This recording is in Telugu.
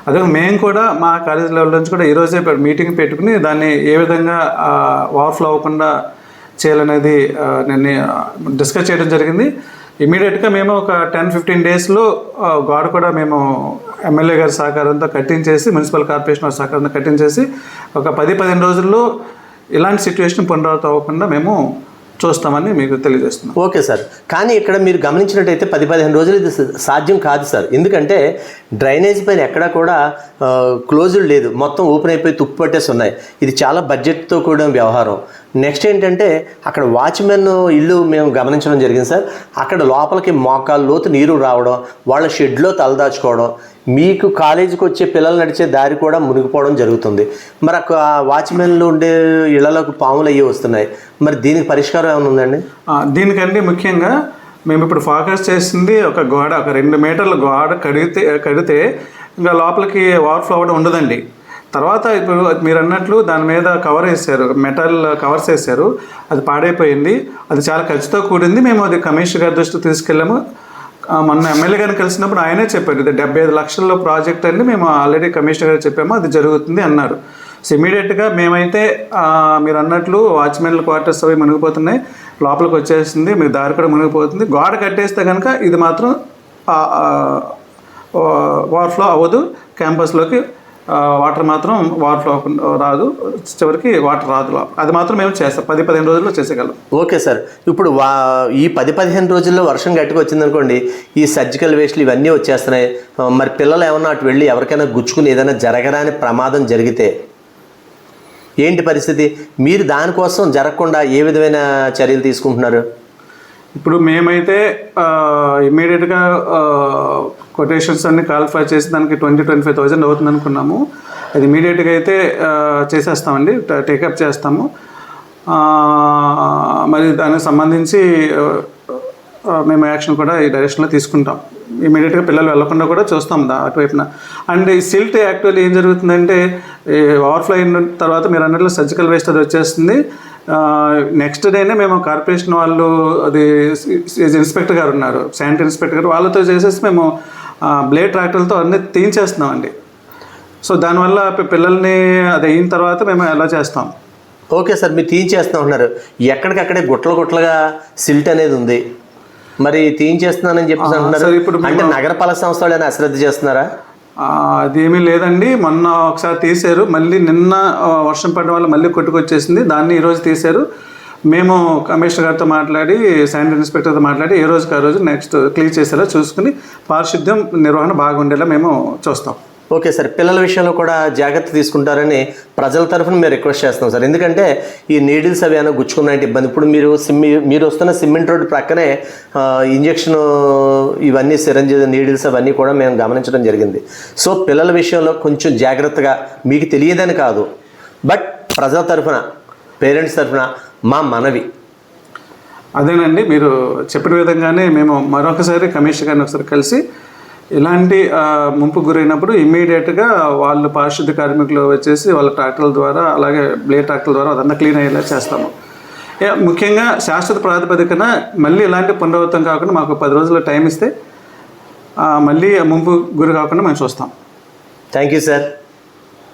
అదే మేము కూడా మా కాలేజ్ లెవెల్ నుంచి కూడా ఈరోజే మీటింగ్ పెట్టుకుని దాన్ని ఏ విధంగా ఓవర్ఫ్లో అవ్వకుండా చేయాలనేది నేను డిస్కస్ చేయడం జరిగింది. ఇమీడియట్గా మేము ఒక 10-15 డేస్లో గోడ కూడా మేము ఎమ్మెల్యే గారి సహకారంతో కట్టించేసి, మున్సిపల్ కార్పొరేషన్ వారి సహకారంతో కట్టించేసి ఒక 10-15 రోజుల్లో ఇలాంటి సిచ్యువేషన్ పునరావృతం అవ్వకుండా మేము చూస్తామని మీకు తెలియజేస్తున్నాం. ఓకే సార్, కానీ ఇక్కడ మీరు గమనించినట్టయితే 10-15 రోజులు ఇది సాధ్యం కాదు సార్. ఎందుకంటే డ్రైనేజ్ పైన ఎక్కడా కూడా క్లోజ్డ్ లేదు, మొత్తం ఓపెన్ అయిపోయి తుప్పు పట్టేసి ఉన్నాయి. ఇది చాలా బడ్జెట్తో కూడిన వ్యవహారం. నెక్స్ట్ ఏంటంటే అక్కడ వాచ్మెన్ ఇల్లు మేము గమనించడం జరిగింది సార్. అక్కడ లోపలికి మోకాలు లోతు నీరు రావడం, వాళ్ళ షెడ్లో తలదాచుకోవడం, మీకు కాలేజీకి వచ్చే పిల్లలు నడిచే దారి కూడా మునిగిపోవడం జరుగుతుంది. మరి ఆ వాచ్మెన్లు ఉండే ఇళ్లలోకి పాములు అయ్యి వస్తున్నాయి. మరి దీనికి పరిష్కారం ఏమైనా ఉందండి? దీనికంటే ముఖ్యంగా మేము ఇప్పుడు ఫోకస్ చేసింది ఒక గోడ, ఒక 2 మీటర్ల గోడ కడితే ఇంకా లోపలికి ఓవర్ఫ్లో అవ్వడం ఉండదండి. తర్వాత ఇప్పుడు మీరు అన్నట్లు దాని మీద కవర్ వేసారు, మెటల్ కవర్స్ వేసారు, అది పాడైపోయింది. అది చాలా ఖర్చుతో కూడింది. మేము అది కమిషనర్ గారి దృష్టికి తీసుకెళ్ళాము. మొన్న ఎమ్మెల్యే గారిని కలిసినప్పుడు ఆయనే చెప్పారు, ఇది 75 లక్షల ప్రాజెక్ట్ అని మేము ఆల్రెడీ కమిషనర్ గారు చెప్పాము, అది జరుగుతుంది అన్నారు. సో ఇమీడియట్గా మేమైతే మీరు అన్నట్లు వాచ్మెన్ల క్వార్టర్స్ అవి మునిగిపోతున్నాయి, లోపలికి వచ్చేసింది, మీ దారి కూడా మునిగిపోతుంది. గోడ కట్టేస్తే కనుక ఇది మాత్రం ఓవర్ఫ్లో అవ్వదు, క్యాంపస్లోకి వాటర్ మాత్రం ఓవర్ఫ్లో రాదు, చివరికి వాటర్ రాదు. అది మాత్రం మేము చేస్తాం, 10-15 రోజుల్లో చేసేయగలం. ఓకే సార్, ఇప్పుడు ఈ 10-15 రోజుల్లో వర్షం గట్టిగా వచ్చిందనుకోండి, ఈ సర్జికల్ వేస్ట్లు ఇవన్నీ వచ్చేస్తున్నాయి. మరి పిల్లలు ఏమన్నా అటు వెళ్ళి ఎవరికైనా గుచ్చుకుని ఏదైనా జరగరాని ప్రమాదం జరిగితే ఏంటి పరిస్థితి? మీరు దానికోసం జరగకుండా ఏ విధమైన చర్యలు తీసుకుంటున్నారు? ఇప్పుడు మేమైతే ఇమ్మీడియట్గా కొటేషన్స్ అన్ని క్వాలిఫై చేసి దానికి 20-25,000 అవుతుంది అనుకున్నాము. అది ఇమీడియట్గా అయితే చేసేస్తామండి, టేకప్ చేస్తాము. మరి దానికి సంబంధించి మేము యాక్షన్ కూడా ఈ డైరెక్షన్లో తీసుకుంటాం. ఇమీడియట్గా పిల్లలు వెళ్లకుండా కూడా చూస్తాం అటువైపున. అండ్ ఈ సిల్ట్ యాక్చువల్లీ ఏం జరుగుతుందంటే ఓవర్ఫ్లో అయిన తర్వాత మీరు అన్నట్లు సర్జికల్ వేస్ట్ అది వచ్చేస్తుంది. నెక్స్ట్ డేనే మేము కార్పొరేషన్ వాళ్ళు, అది ఇన్స్పెక్టర్ గారు ఉన్నారు, శానిటరీ ఇన్స్పెక్టర్ గారు, వాళ్ళతో చేసేసి మేము బ్లేడ్ ట్రాక్టర్లతో అన్నీ తీయించేస్తున్నామండి. సో దానివల్ల పిల్లల్ని అది అయిన తర్వాత మేము ఎలా చేస్తాం. ఓకే సార్, మీరు తీయించేస్తూ ఉన్నారు, ఎక్కడికక్కడే గుట్లుగా సిల్ట్ అనేది ఉంది, మరి తీయించేస్తున్నానని చెప్పేసి అంటున్నారు. ఇప్పుడు అంటే నగరపాలక సంస్థ వాళ్ళైనా అశ్రద్ధ చేస్తున్నారా? అదేమీ లేదండి, మొన్న ఒకసారి తీశారు, మళ్ళీ నిన్న వర్షం పడడం వల్ల మళ్ళీ కొట్టుకొచ్చేసింది, దాన్ని ఈరోజు తీశారు. మేము కమిషనర్ గారితో మాట్లాడి, శానిటరీ ఇన్స్పెక్టర్తో మాట్లాడి ఏ రోజుకి ఆ రోజు నెక్స్ట్ క్లీన్ చేసేలా చూసుకుని పారిశుద్ధ్యం నిర్వహణ బాగుండేలా మేము చూస్తాం. ఓకే సార్, పిల్లల విషయంలో కూడా జాగ్రత్త తీసుకుంటారని ప్రజల తరఫున మేము రిక్వెస్ట్ చేస్తాం సార్. ఎందుకంటే ఈ నీడిల్స్ అవి ఏమైనా గుచ్చుకున్నాయంటే ఇబ్బంది. ఇప్పుడు మీరు వస్తున్న సిమెంట్ రోడ్డు ప్రక్కనే ఇంజక్షన్ ఇవన్నీ సిరంజ్ నీడిల్స్ అవన్నీ కూడా మేము గమనించడం జరిగింది. సో పిల్లల విషయంలో కొంచెం జాగ్రత్తగా, మీకు తెలియదని కాదు, బట్ ప్రజల తరఫున, పేరెంట్స్ తరఫున మా మనవి అదేనండి. మీరు చెప్పిన విధంగానే మేము మరొకసారి కమిషనర్ గారిని ఒకసారి కలిసి ఇలాంటి ముంపు గురైనప్పుడు ఇమ్మీడియట్గా వాళ్ళు పారిశుద్ధ్య కార్మికులు వచ్చేసి వాళ్ళ ట్రాక్టర్ల ద్వారా, అలాగే బ్లేడ్ ట్రాక్టర్ల ద్వారా అదంతా క్లీన్ అయ్యేలా చేస్తాము. ముఖ్యంగా శాశ్వత ప్రాతిపదికన మళ్ళీ ఇలాంటి పునరావృతం కాకుండా మాకు 10 రోజుల టైం ఇస్తే మళ్ళీ ముంపు గురి కాకుండా మేము చూస్తాం. Thank you sir.